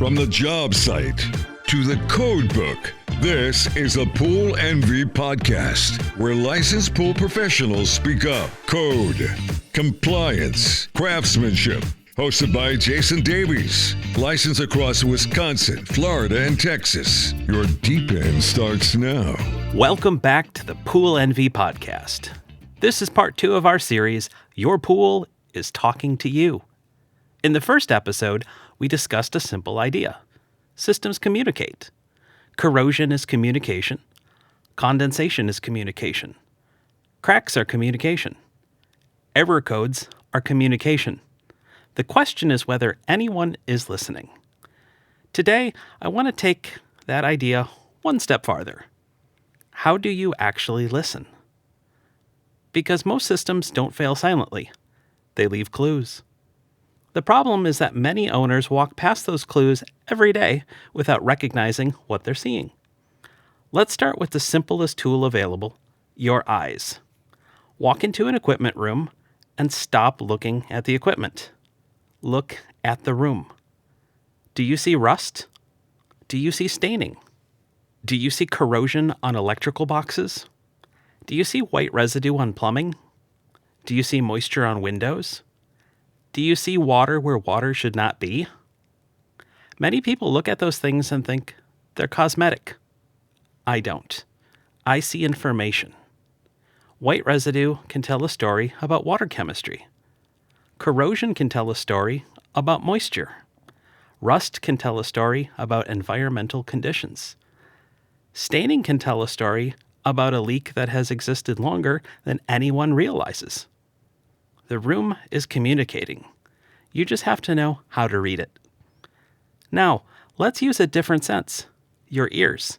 From the job site to the code book, this is a Pool Envy podcast, where licensed pool professionals speak up. Code, compliance, craftsmanship. Hosted by Jason Davies, licensed across Wisconsin, Florida, and Texas. Your deep end starts now. Welcome back to the Pool Envy podcast. This is part 2 of our series, Your Pool is Talking to You. In the first episode, we discussed a simple idea. Systems communicate. Corrosion is communication. Condensation is communication. Cracks are communication. Error codes are communication. The question is whether anyone is listening. Today, I want to take that idea one step farther. How do you actually listen? Because most systems don't fail silently. They leave clues. The problem is that many owners walk past those clues every day without recognizing what they're seeing. Let's start with the simplest tool available, your eyes. Walk into an equipment room and stop looking at the equipment. Look at the room. Do you see rust? Do you see staining? Do you see corrosion on electrical boxes? Do you see white residue on plumbing? Do you see moisture on windows? Do you see water where water should not be? Many people look at those things and think they're cosmetic. I don't. I see information. White residue can tell a story about water chemistry. Corrosion can tell a story about moisture. Rust can tell a story about environmental conditions. Staining can tell a story about a leak that has existed longer than anyone realizes. The room is communicating. You just have to know how to read it. Now, let's use a different sense. Your ears.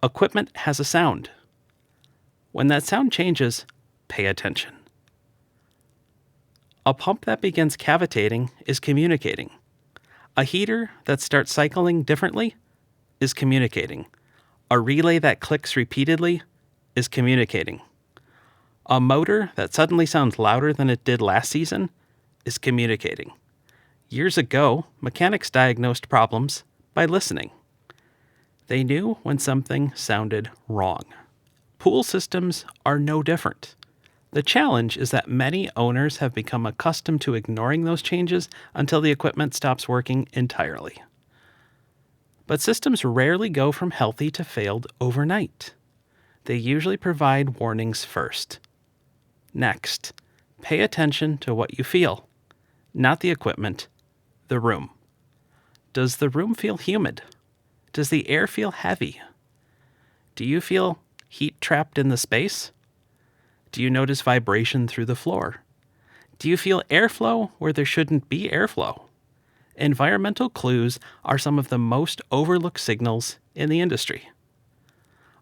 Equipment has a sound. When that sound changes, pay attention. A pump that begins cavitating is communicating. A heater that starts cycling differently is communicating. A relay that clicks repeatedly is communicating. A motor that suddenly sounds louder than it did last season is communicating. Years ago, mechanics diagnosed problems by listening. They knew when something sounded wrong. Pool systems are no different. The challenge is that many owners have become accustomed to ignoring those changes until the equipment stops working entirely. But systems rarely go from healthy to failed overnight. They usually provide warnings first. Next, pay attention to what you feel, not the equipment, the room. Does the room feel humid? Does the air feel heavy? Do you feel heat trapped in the space? Do you notice vibration through the floor? Do you feel airflow where there shouldn't be airflow? Environmental clues are some of the most overlooked signals in the industry.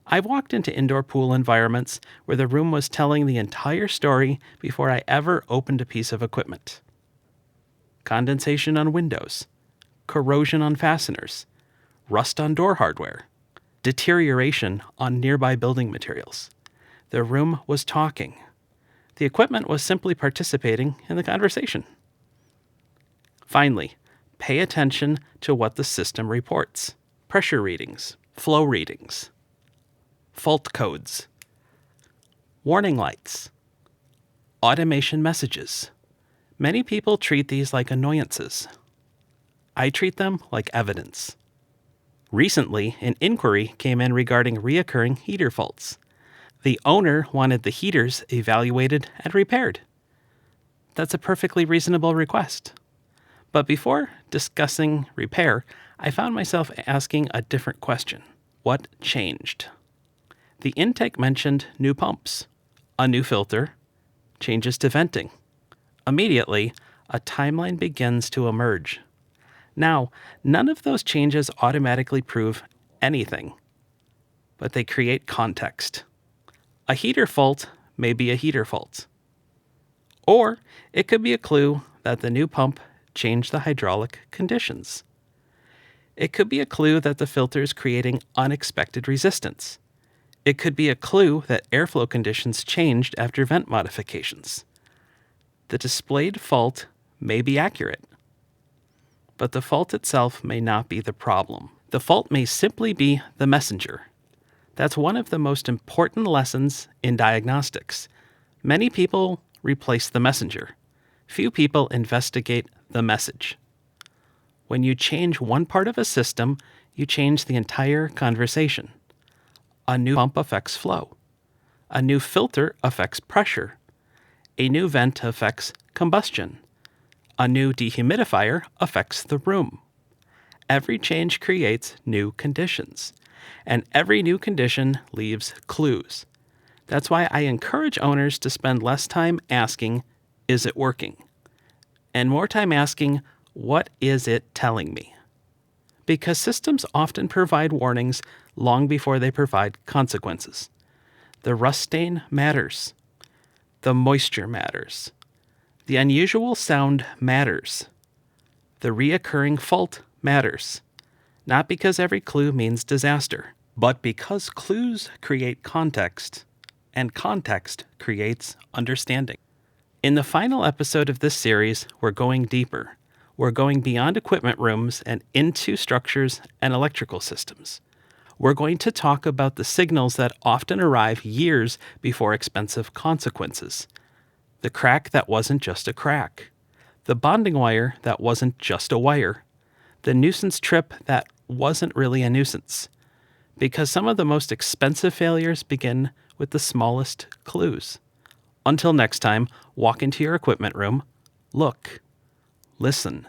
I've walked into indoor pool environments where the room was telling the entire story before I ever opened a piece of equipment. Condensation on windows, corrosion on fasteners, rust on door hardware, deterioration on nearby building materials. The room was talking. The equipment was simply participating in the conversation. Finally, pay attention to what the system reports. Pressure readings, flow readings, fault codes, warning lights, automation messages. Many people treat these like annoyances. I treat them like evidence. Recently, an inquiry came in regarding reoccurring heater faults. The owner wanted the heaters evaluated and repaired. That's a perfectly reasonable request. But before discussing repair, I found myself asking a different question. What changed? The intake mentioned new pumps, a new filter, changes to venting. Immediately, a timeline begins to emerge. Now, none of those changes automatically prove anything, but they create context. A heater fault may be a heater fault. Or it could be a clue that the new pump changed the hydraulic conditions. It could be a clue that the filter is creating unexpected resistance. It could be a clue that airflow conditions changed after vent modifications. The displayed fault may be accurate. but the fault itself may not be the problem. The fault may simply be the messenger. That's one of the most important lessons in diagnostics. Many people replace the messenger. Few people investigate the message. When you change one part of a system, you change the entire conversation. A new pump affects flow. A new filter affects pressure. A new vent affects combustion. A new dehumidifier affects the room. Every change creates new conditions, and every new condition leaves clues. That's why I encourage owners to spend less time asking, "Is it working?" and more time asking, "What is it telling me?" Because systems often provide warnings long before they provide consequences. The rust stain matters. The moisture matters. The unusual sound matters. The reoccurring fault matters. Not because every clue means disaster, but because clues create context, and context creates understanding. In the final episode of this series, we're going deeper. We're going beyond equipment rooms and into structures and electrical systems. We're going to talk about the signals that often arrive years before expensive consequences. The crack that wasn't just a crack. The bonding wire that wasn't just a wire. The nuisance trip that wasn't really a nuisance. Because some of the most expensive failures begin with the smallest clues. Until next time, walk into your equipment room, look, listen,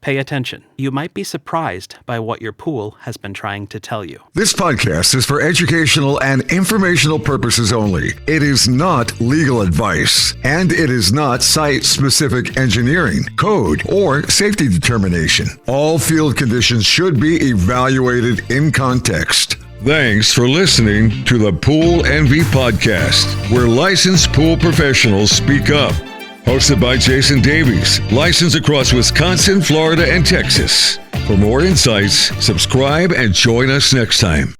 pay attention. You might be surprised by what your pool has been trying to tell you. This podcast is for educational and informational purposes only. It is not legal advice, and it is not site-specific engineering, code, or safety determination. All field conditions should be evaluated in context. Thanks for listening to the Pool Envy Podcast, where licensed pool professionals speak up. Hosted by Jason Davies, licensed across Wisconsin, Florida, and Texas. For more insights, subscribe and join us next time.